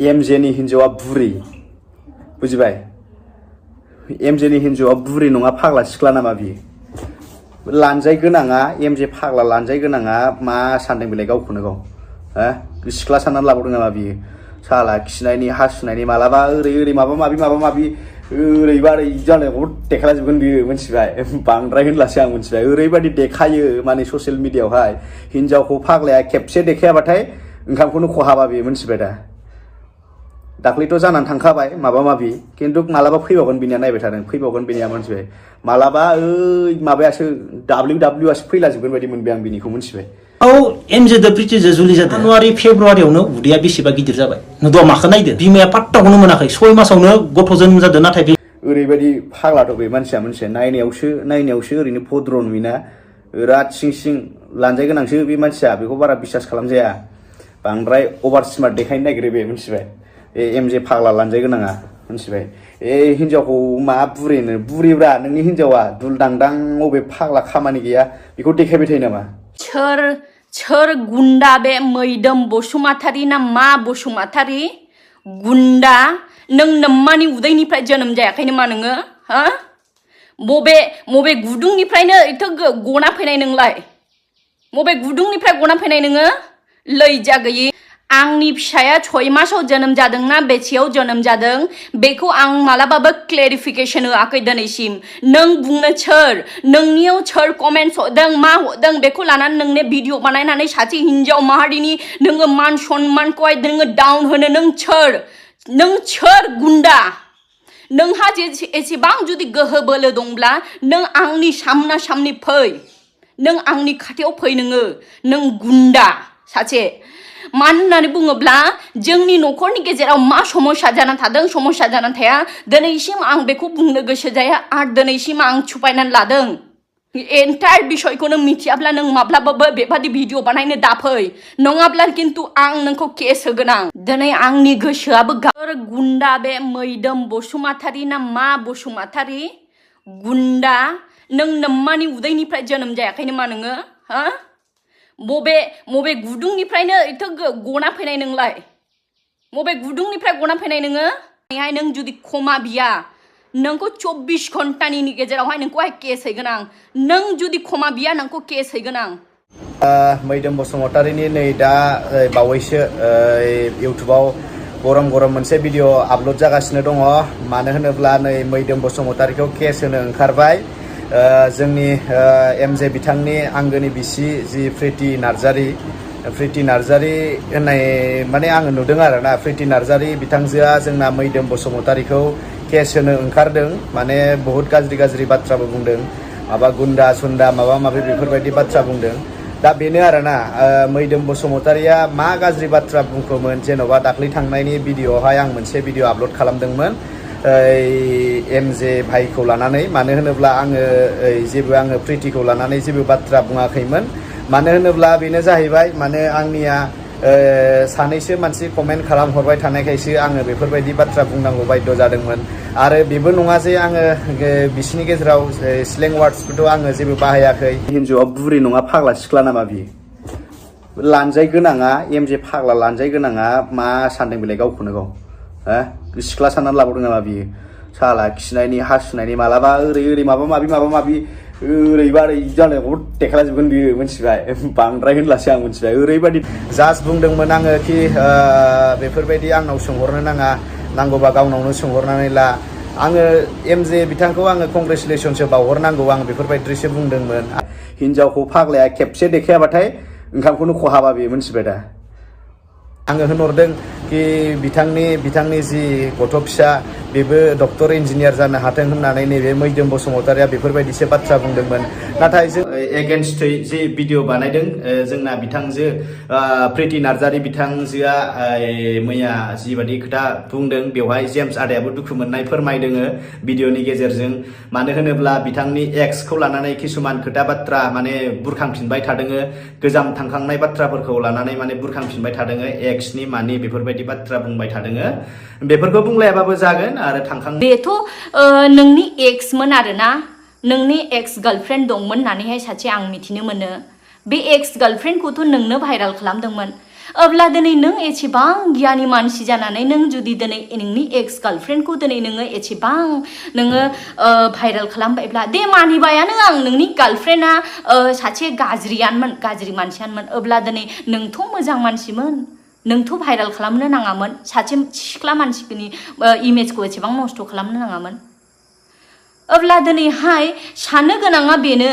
एमजेनि हिन्जावा बुरि बुजिबाय एमजेनि हिन्जावा बुरि नङा फाग्ला सिख्ला नामा बियो लानजाय गोनाङा एमजे फाग्ला लानजाय गोनाङा मा सानदों बेलाय गावखौनो गाव हो सिख्ला साननानै लाबावदों नामा बियो साला खिनायनि हासुनायनि मालाबा ओरै माबा माबि ओरैबा ओरै जानायखौ देखायलाजोबगोन बियो मिथिबाय बांद्राय होनलासो आं मिथिबाय ओरैबायदि देखायो माने ससियेल मिडियायावहाय हिन्जावखौ फाग्लाया खेबसे देखायाबाथाय ओंखामखौनो खहाबा बियो मिथिबाय दा दाख्लैथ' जानानै थांखाबाय माबा माबि खिन्थु मालाबा फैबावगोन बिनिया नायबाय थादों फैबावगोन बिनिया मिथिबाय मालाबा माबायासो WWआसो फैलाजोबगोन बायदि मोनबाय आं बिनिखौ मिथिबाय एमजेदो प्रिटिजो जुलि जादों जानुवारि फेब्रुवारियावनो उदैया बेसेबा गिदिर जाबाय नों माखौ नायदो बिमाया पात्ताखौनो मोनाखै 6 मासावनो गथ' जोनोम जादों नाथाय बे ओरैबायदि फाग्लाथ' बे मानसिया नायनायावसो ओरैनो भद्र नुयोना बिराद सिं लानजाय गोनांसो बे मानसिया बेखौ बारा बिसास खालामजाया बांद्राय अभार स्मार्ट देखायनो नागिरो बे मिथिबाय एमजे फाग्ला लानजाय गोनाङा मिथिबाय हिन्जावखौ मा बुरिब्रा नोंनि हिन्जावा दुलदांदां अबे फाग्ला खामानि गैया बेखौ देखायबाय थायो नामा सोर गुन्दा बे मैदोम बसुमतारी ना मा बसुमतारी गुन्दा नों नम्मानि उदैनिफ्राय जोनोम जायाखैनो मा नोङो हा मबे गुदुंनिफ्रायनो एथ' गना फैनाय नोंलाय मबे गुदुंनिफ्राय गना फैनाय नोङो लैजा गैयि आंनि फिसाया 6 मासाव जोनोम जादों ना बेसेयाव जोनोम जादों बेखौ आं मालाबाबो क्लेरिफिकेशन होआखै दिनैसिम नों बुंनो नोंनियाव सोर कमेन्ट्स हरदों मा हरदों बेखौ लानानै नोंने भिडिअ बानायनानै सासे हिन्जाव माहारिनि नोङो मान सन्मानखौहाय नोङो डाउन होनो नों सोर गुन्दा नोंहा एसेबां जुदि गोहो बोलो दंब्ला नों आंनि सामना सामनि फै नों आंनि खाथियाव फै नों गुन्दा सासे मानो होननानै बुङोब्ला जोंनि न'खरनि गेजेराव मा समस्या जानानै थादों समस्या जानानै थाया दिनैसिम आं बेखौ बुंनो गोसो जाया आरो दिनैसिम आं छुपायनानै लादों एन्टायर बिषयखौनो मिथियाब्ला नों माब्लाबाबो बेबादि भिडिअ बानायनो दाफै नङाब्ला किन्तु आं नोंखौ केस होगोन आं दिनै आंनि गोसोआबो गुन्दा बे मैदोम बसुमतारी ना मा बसुमतारी गुन्दा नों नम्मानि उदैनिफ्राय जोनोम जायाखैनो मा नोङो हा मबे गुदुंनिफ्रायनो एथ' गना फैनाय नोंलाय मबे गुदुंनिफ्राय गना फैनाय नोङो नों जुदि क्षमा बिया नोंखौ 24 घन्टानि गेजेरावहाय नोंखौहाय केस हैगोन आं नों जुदि क्षमा बिया नोंखौ केस हैगोन आं मैदोम बसुमतारीनि नै दा बावैसो इउटुबाव गरम मोनसे भिडिअ आपल'ड जागासिनो दङ मानो होनोब्ला नै मैदोम बसुमतारीखौ केस होनो ओंखारबाय जोंनि एमजे बिथांनि आंगोनि बिसि जि प्रिति नार्जारी होननाय माने आङो नुदों आरोना प्रिति नार्जारी बिथांजोआ जोंना मैदोम बसुमतारीखौ केस होनो ओंखारदों माने बहुत गाज्रि बाथ्राबो बुंदों माबा गुन्दा सुन्दा माबा माबि बेफोरबायदि बाथ्रा बुंदों दा बेनो आरोना मैदोम बसुमतारीया मा गाज्रि बाथ्रा बुंखोमोन जेन'बा दाख्लै थांनायनि भिडिअआवहाय आं मोनसे भिडिअ आपल'ड खालामदोंमोन एमजे भाइखौ लानानै मानो होनोब्ला आङो प्रितिखौ लानानै जेबो बाथ्रा बुङाखैमोन मानो होनोब्ला बेनो जाहैबाय माने आंनिया सानैसो मानसि कमेन्ट खालामहरबाय थानायखायसो आङो बेफोरबायदि बाथ्रा बुंनांगौ बाध्य जादोंमोन आरो बेबो नङा जे आङो बिसिनि गेजेराव स्लें वार्डसखौथ' आङो जेबो बाहायाखै हिन्जावा बुरि नङा फाग्ला सिख्ला नामा बियो लानजाय गोनाङा एमजे फाग्ला लानजाय गोनाङा मा सानदों बेलाय गावखौनो गाव हो सिख्ला साननानै लाबावदों नामा बियो साला खिनायनि हासुनायनि मालाबा ओरै माबा माबि ओरैबा ओरै जानायखौ देखायलाजोबगोन बियो मिथिबाय बांद्राय होनलासो आं मिथिबाय ओरैबायदि जास्ट बुंदोंमोन आङो कि बेफोरबायदि आंनाव सोंहरनो नाङा नांगौबा गावनावनो सोंहरनानै ला आङो एमजे बिथांखौ आङो कंग्रेचुलेसनसो बावहरनांगौ आं बेफोरबायदिसो बुंदोंमोन हिन्जावखौ फाग्लाया खेबसे देखायाबाथाय ओंखामखौनो खहाबा बियो मिथिबाय दा आङो होनहरदों कि बिथांनि जि गथ' फिसा बेबो डक्टर इन्जिनियार जानो हाथों होननानै नैबे मैदोम बसुमतारीया बेफोरबायदिसो बाथ्रा बुंदोंमोन नाथाय जों एगेन्स्टै जि भिडिअ बानायदों जोंना बिथांजो प्रिति नार्जारी बिथांजोआ मैया जिबायदि खोथा बुंदों बेवहाय जेम्स आदायाबो दुखु मोननाय फोरमायदों भिडिअनि गेजेरजों मानो होनोब्ला बिथांनि एक्सखौ लानानै किसुमान खोथा बाथ्रा माने बुरखांफिनबाय थादों गोजाम थांखांनाय बाथ्राफोरखौ लानानै माने बुरखांफिनबाय थादों एक्सनि मानि बेफोरबायदि बाथ्रा बुंबाय थादों बेफोरखौ बुंलायाबाबो जागोन आरो बेथ' नोंनि एक्समोन आरोना नोंनि एक्स गार्लफ्रेन्ड दंमोन होननानैहाय सासे आं मिथिनो मोनो बे एक्स गार्लफ्रेन्डखौथ' नोंनो भाइराल खालामदोंमोन अब्ला दिनै नों एसेबां गियानि मानसि जानानै नों जुदि दिनै नोंनि एक्स गार्लफ्रेन्डखौ दिनै नोङो एसेबां नोङो भाइरेल खालामबायब्ला दे मानिबायानो आं नोंनि गार्लफ्रेन्डआ सासे गाज्रियानोमोन गाज्रि मानसियानोमोन अब्ला दिनै नोंथ' मोजां मानसिमोन नोंथ' भाइरेल खालामनो नाङामोन सासे सिख्ला मानसिनि इमेजखौ एसेबां नस्थ' खालामनो नाङामोन अब्ला दिनैहाय साननो गोनाङा बेनो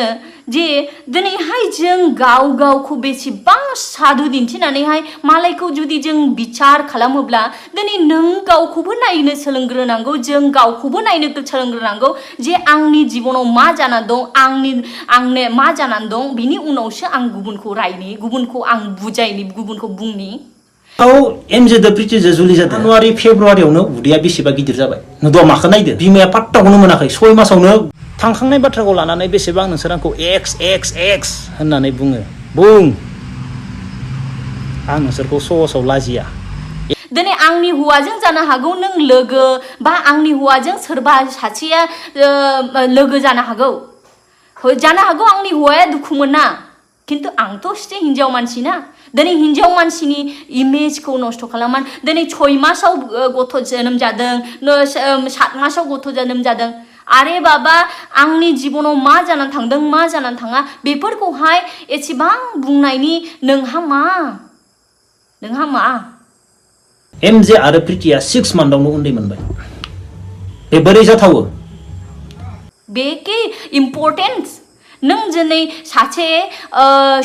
जे दिनैहाय जों गाव गावखौ बेसेबां साधु दिन्थिनानैहाय मालायखौ जुदि जों बिचार खालामोब्ला दिनै नों गावखौबो नायनो सोलोंग्रोनांगौ जों गावखौबो नायनो सोलोंग्रोनांगौ जे आंनि जिबनाव मा जाना दं आंनो मा जानानै दं बिनि उनावसो आं गुबुनखौ रायनि गुबुनखौ आं बुजायनि गुबुनखौ बुंनि एमजेदो प्रिटिजो जुलि जादों जानुवारि फेब्रुवारियावनो उदैया बेसेबा गिदिर जाबाय नुदों माखौ नायदो बिमाया पात्ताखौनो मोनाखै 6 मासावनो थांखांनाय बाथ्राखौ लानानै बेसेबां नोंसोर आंखौ एक्स एक्स एक्स होननानै बुङो बुं आं नोंसोरखौ सहसाव लाजिया दिनै आंनि हौवाजों जानो हागौ नों लोगो बा आंनि हौवाजों सोरबा सासेया लोगो जानो हागौ आंनि हौवाया दुखु मोना खिन्थु आंथ' स्टे हिनजाव मानसि ना दिनै हिनजाव मानसिनि इमेजखौ नस्थ' खालामनानै दिनै 6 मासाव गथ' जोनोम जादों 7 मासाव गथ' जोनोम जादों आरे बाबा आंनि जिबनाव मा जानानै थांदों मा जानानै थाङा बेफोरखौहाय एसेबां बुंनायनि नोंहा मा एमजे आरो प्रिटिया 6 मान्थआवनो उन्दै मोनबाय बे बोरै जाथावो बेके इम्पर्टेन्स नों दिनै सासे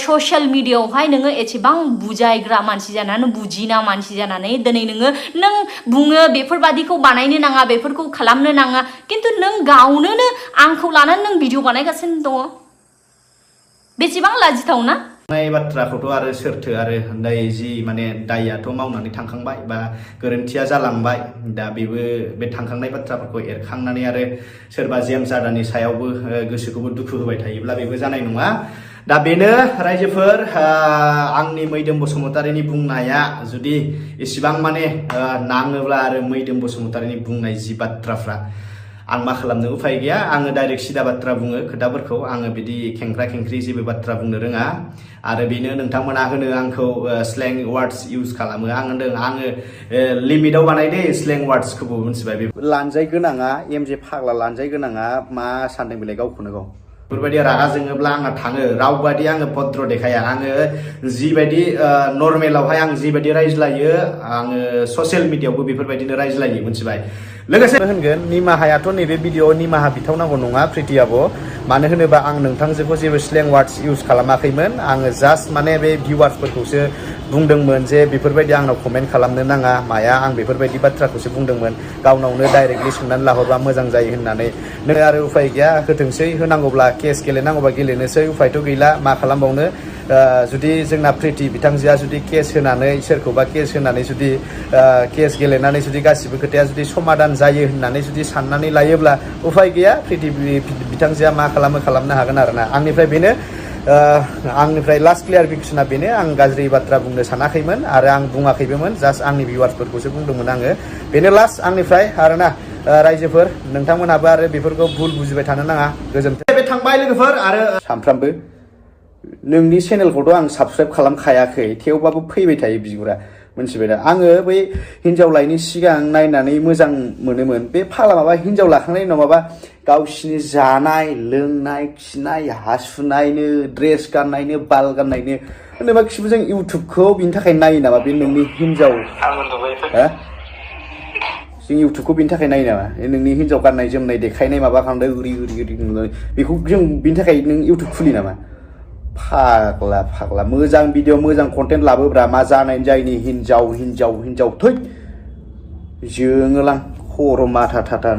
ससियेल मिडियायावहाय नोङो एसेबां बुजायग्रा मानसि जानानै बुजिना मानसि जानानै दिनै नों बुङो बेफोरबादिखौ बानायनो नाङा बेफोरखौ खालामनो नाङा खिन्थु नों गावनो आंखौ लानानै नों भिडिअ बानायगासिनो दङ बेसेबां लाजिथावना बाथ्राखौथ' आरो सोरथो आरो नै जि माने दायाथ' मावनानै थांखांबाय बा गोरोन्थिया जालांबाय दा बेबो बे थांखांनाय बाथ्राफोरखौ एरखांनानै आरो सोरबा जेम्स आदानि सायावबो गोसोखौबो दुखु होबाय थायोब्ला बेबो जानाय नङा दा बेनो रायजोफोर आंनि मैदोम बसुमतारिनि बुंनाया जुदि इसिबां माने नाङोब्ला आरो मैदोम बसुमतारिनि बुंनाय जि बाथ्राफ्रा आं मा खालामनो उफाय गैया आङो डाइरेक्ट सिदा बाथ्रा बुङो खोथाफोरखौ आङो बिदि खेंख्रा खेंख्रि जेबो बाथ्रा बुंनो रोङा आरो बेनो नोंथांमोना होनो आंखौ स्लें वार्डस इउज खालामो आं होनदों आङो लिमिटआव बानायदे स्लें वार्डसखौबो मिथिबाय बे लानजाय गोनाङा एमजे फाग्ला लानजाय गोनाङा मा सानदों बेलाय गावखौनो गाव बेफोरबायदि रागा जोङोब्ला आंहा थाङो रावबादि आङो भद्र देखाया आङो जिबायदि नर्मेलावहाय आं जिबायदि रायज्लायो आङो ससियेल मिडियायावबो बेफोरबायदिनो रायज्लायो मिथिबाय लोगोसे होनगोन निमाहायाथ' नैबे भिडिअ निमाहा बिथावनांगौ नङा प्रिटियाबो मानो होनोबा आं नोंथांजोंखौ जेबो स्लें वार्डस इउज खालामाखैमोन आङो जास्ट माने बे भिउवार्सफोरखौसो बुंदोंमोन जे बेफोरबायदि आंनाव कमेन्ट खालामनो नाङा माया आं बेफोरबायदि बाथ्राखौसो बुंदोंमोन गावनावनो डाइरेक्टलि सोंनानै लाहरबा मोजां जायो होननानै नों आरो उफाय गैया होथोंसै होनांगौब्ला केस गेलेनांगौबा गेलेनोसै उफायथ' गैला मा खालामबावनो जुदि जोंना प्रिटि बिथांजोआ जुदि केस होनानै सोरखौबा केस होनानै जुदि केस गेलेनानै जुदि गासिबो खोथाया जुदि समाधान जायो होननानै जुदि साननानै लायोब्ला उफाय गैया प्रिटि बिथांजोआ मा खालामनो हागोन आरोना आंनिफ्राय बेनो आंनिफ्राय लास्ट क्लियारिफिकेसना बेनो आं गाज्रि बाथ्रा बुंनो सानाखैमोन आरो आं बुङाखैबोमोन जास्ट आंनि भिउवार्सफोरखौसो बुंदोंमोन आङो बेनो लास्ट आंनिफ्राय आरोना रायजोफोर नोंथांमोनहाबो आरो बेफोरखौ भुल बुजिबाय थानो नाङा गोजोन्थों बे थांबाय लोगोफोर आरो सानफ्रामबो नोंनि चेनेलखौथ' आं साबस्क्राइब खालामखायाखै थेवबाबो फैबाय थायो बिगुरा मोनथिबाय दा आङो बै हिनजाव लायनि सिगां नायनानै मोजां मोनोमोन बे फाला माबा हिनजाव लाखांनायनि उनाव माबा गावसिनि जानाय लोंनाय खिनाय हासुनायनो ड्रेस गाननायनो बाल गाननायनो होनोबा खिबो जों इउटुबखौ बिनि थाखाय नायो नामा बे नोंनि हिनजाव जों इउटुबखौ बिनि थाखाय नायो नामा नोंनि हिनजाव गाननाय जोमनाय देखायनाय माबा खालामदों ओरै बेखौ जों बिनि थाखाय नों इउटुब खुलि नामा फाग्ला मोजां भिडिअ मोजां कन्टेन्ट लाबोब्रा मा जानायनि जायनि हिनजाव थै जोङोलां खर' माथा थाथा